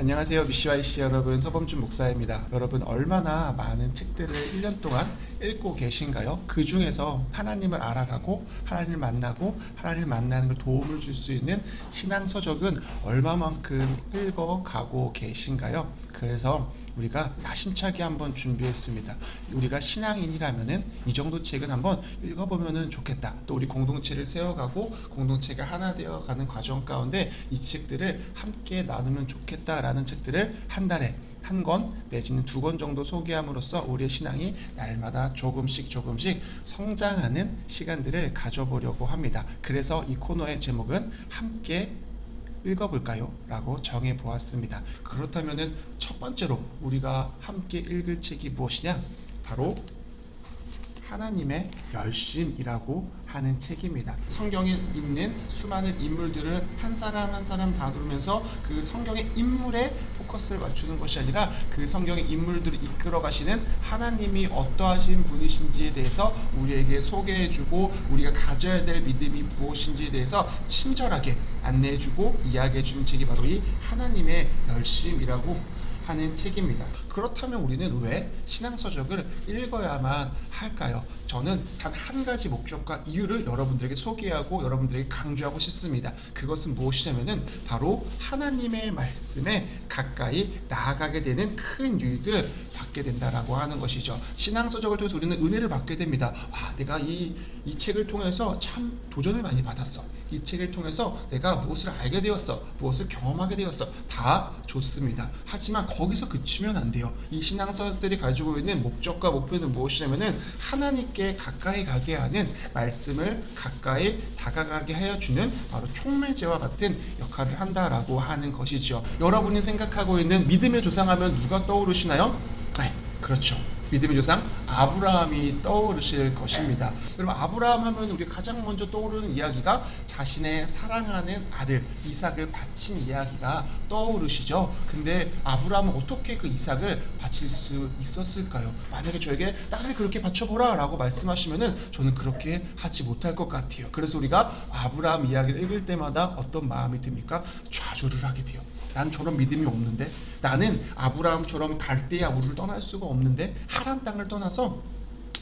안녕하세요. 미씨와이씨 여러분, 서범준 목사입니다. 여러분, 얼마나 많은 책들을 1년 동안 읽고 계신가요? 그 중에서 하나님을 알아가고 하나님을 만나고 하나님을 만나는 걸 도움을 줄 수 있는 신앙서적은 얼마만큼 읽어가고 계신가요? 그래서 우리가 야심차게 한번 준비했습니다. 우리가 신앙인이라면은 이 정도 책은 한번 읽어보면 좋겠다. 또 우리 공동체를 세워가고 공동체가 하나 되어가는 과정 가운데 이 책들을 함께 나누면 좋겠다라는 책들을 한 달에 한 권 내지는 2권 정도 소개함으로써 우리의 신앙이 날마다 조금씩 성장하는 시간들을 가져보려고 합니다. 그래서 이 코너의 제목은 함께 읽어볼까요? 라고 정해보았습니다. 그렇다면 첫 번째로 우리가 함께 읽을 책이 무엇이냐? 바로 하나님의 열심이라고 하는 책입니다. 성경에 있는 수많은 인물들을 한 사람 한 사람 다루면서 그 성경의 인물에 포커스를 맞추는 것이 아니라 그 성경의 인물들을 이끌어 가시는 하나님이 어떠하신 분이신지에 대해서 우리에게 소개해주고 우리가 가져야 될 믿음이 무엇인지에 대해서 친절하게 안내해주고 이야기해주는 책이 바로 이 하나님의 열심이라고 하는 책입니다. 그렇다면 우리는 왜 신앙서적을 읽어야만 할까요? 저는 단 한 가지 목적과 이유를 여러분들에게 소개하고 여러분들에게 강조하고 싶습니다. 그것은 무엇이냐면은 바로 하나님의 말씀에 가까이 나아가게 되는 큰 유익을 받게 된다라고 하는 것이죠. 신앙서적을 통해서 우리는 은혜를 받게 됩니다. 내가 이 책을 통해서 참 도전을 많이 받았어. 이 책을 통해서 내가 무엇을 알게 되었어. 무엇을 경험하게 되었어. 다 좋습니다. 하지만 거기서 그치면 안 돼요. 이 신앙서적들이 가지고 있는 목적과 목표는 무엇이냐면은 하나님께 가까이 가게 하는 말씀을 가까이 다가가게 하여주는 바로 촉매제와 같은 역할을 한다라고 하는 것이죠. 여러분이 생각하고 있는 믿음의 조상하면 누가 떠오르시나요? 네, 그렇죠. 믿음의 조상 아브라함이 떠오르실 것입니다. 그럼 아브라함 하면 우리 가장 먼저 떠오르는 이야기가 자신의 사랑하는 아들 이삭을 바친 이야기가 떠오르시죠. 근데 아브라함은 어떻게 그 이삭을 바칠 수 있었을까요? 만약에 저에게 딸을 그렇게 바쳐보라 라고 말씀하시면은 저는 그렇게 하지 못할 것 같아요. 그래서 우리가 아브라함 이야기를 읽을 때마다 어떤 마음이 듭니까? 좌절을 하게 돼요. 난 저런 믿음이 없는데, 나는 아브라함처럼 갈대아 우르를 떠날 수가 없는데, 하란 땅을 떠나서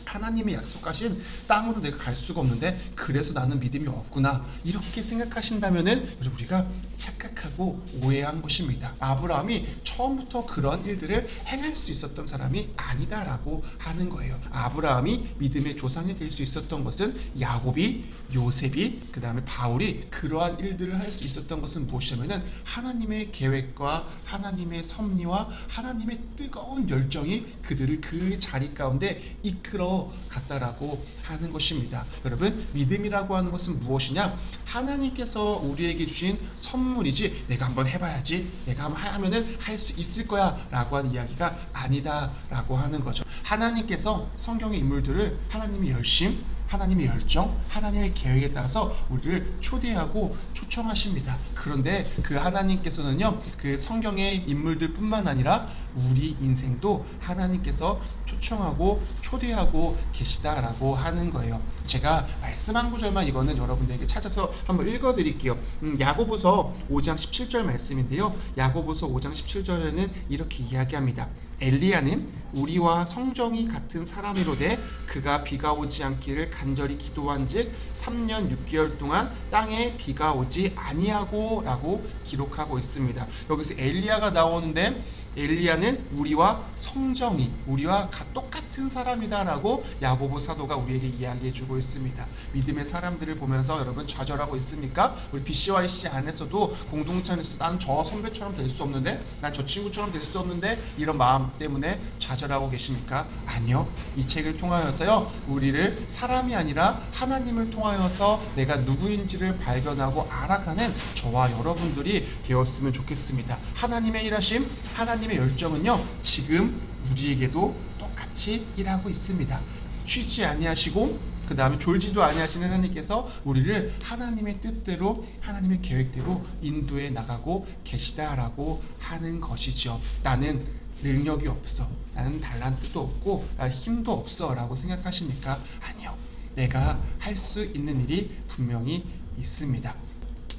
하나님의 약속하신 땅으로 내가 갈 수가 없는데 그래서 나는 믿음이 없구나, 이렇게 생각하신다면은 우리가 착각하고 오해한 것입니다. 아브라함이 처음부터 그런 일들을 행할 수 있었던 사람이 아니다라고 하는 거예요. 아브라함이 믿음의 조상이 될 수 있었던 것은 야곱이, 요셉이, 그 다음에 바울이 그러한 일들을 할 수 있었던 것은 무엇이냐면은 하나님의 계획과 하나님의 섭리와 하나님의 뜨거운 열정이 그들을 그 자리 가운데 이끌어 갔다라고 하는 것입니다. 여러분, 믿음이라고 하는 것은 무엇이냐? 하나님께서 우리에게 주신 선물이지 내가 한번 해봐야지, 내가 한번 하면은 할 수 있을 거야 라고 하는 이야기가 아니다라고 하는 거죠. 하나님께서 성경의 인물들을 하나님의 열심, 하나님의 열정, 하나님의 계획에 따라서 우리를 초대하고 초청하십니다. 그런데 그 하나님께서는요, 그 성경의 인물들 뿐만 아니라 우리 인생도 하나님께서 초청하고 초대하고 계시다라고 하는 거예요. 제가 말씀 한 구절만 이거는 여러분들에게 찾아서 한번 읽어드릴게요. 야고보서 5장 17절 말씀인데요. 야고보서 5장 17절에는 이렇게 이야기합니다. 엘리야는 우리와 성정이 같은 사람이로되 그가 비가 오지 않기를 간절히 기도한즉 3년 6개월 동안 땅에 비가 오지 아니하고 라고 기록하고 있습니다. 여기서 엘리야가 나오는데 엘리야는 우리와 성정이, 우리와 똑같은 사람이다라고 야고보 사도가 우리에게 이야기해주고 있습니다. 믿음의 사람들을 보면서 여러분 좌절하고 있습니까? 우리 BCYC 안에서도 공동체 안에서 난 저 선배처럼 될 수 없는데, 난 저 친구처럼 될 수 없는데 이런 마음 때문에 좌절하고 계십니까? 아니요. 이 책을 통하여서요, 우리를 사람이 아니라 하나님을 통하여서 내가 누구인지를 발견하고 알아가는 저와 여러분들이 되었으면 좋겠습니다. 하나님의 일하심, 하나님의 열정은요, 지금 우리에게도 똑같이 일하고 있습니다. 쉬지 아니하시고 그 다음에 졸지도 아니하시는 하나님께서 우리를 하나님의 뜻대로, 하나님의 계획대로 인도해 나가고 계시다라고 하는 것이죠. 나는 능력이 없어, 나는 달란트도 없고 나는 힘도 없어 라고 생각하십니까? 아니요. 내가 할 수 있는 일이 분명히 있습니다.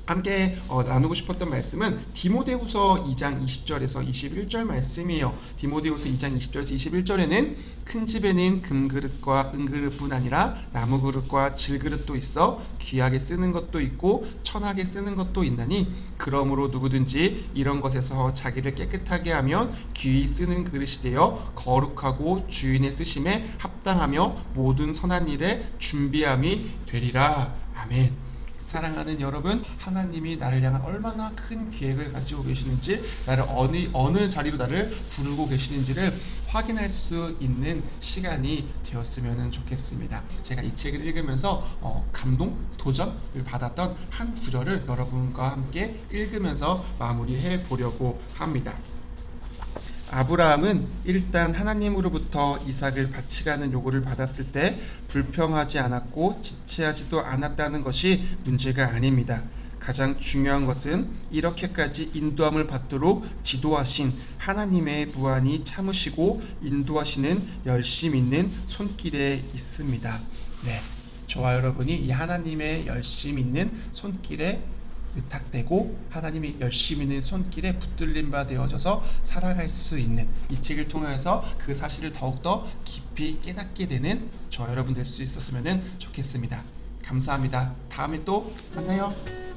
함께 나누고 싶었던 말씀은 디모데후서 2장 20절에서 21절 말씀이에요. 디모데후서 2장 20절에서 21절에는 큰 집에는 금그릇과 은그릇뿐 아니라 나무그릇과 질그릇도 있어 귀하게 쓰는 것도 있고 천하게 쓰는 것도 있나니 그러므로 누구든지 이런 것에서 자기를 깨끗하게 하면 귀히 쓰는 그릇이 되어 거룩하고 주인의 쓰심에 합당하며 모든 선한 일에 준비함이 되리라. 아멘. 사랑하는 여러분, 하나님이 나를 향한 얼마나 큰 계획을 가지고 계시는지, 나를 어느 자리로 나를 부르고 계시는지를 확인할 수 있는 시간이 되었으면 좋겠습니다. 제가 이 책을 읽으면서 감동, 도전을 받았던 한 구절을 여러분과 함께 읽으면서 마무리해 보려고 합니다. 아브라함은 일단 하나님으로부터 이삭을 바치라는 요구를 받았을 때 불평하지 않았고 지체하지도 않았다는 것이 문제가 아닙니다. 가장 중요한 것은 이렇게까지 인도함을 받도록 지도하신 하나님의 무한히 참으시고 인도하시는 열심 있는 손길에 있습니다. 네, 저와 여러분이 이 하나님의 열심 있는 손길에 의탁되고 하나님이 열심히 있는 손길에 붙들림 바 되어져서 살아갈 수 있는, 이 책을 통해서 그 사실을 더욱더 깊이 깨닫게 되는 저와 여러분 될 수 있었으면 좋겠습니다. 감사합니다. 다음에 또 만나요.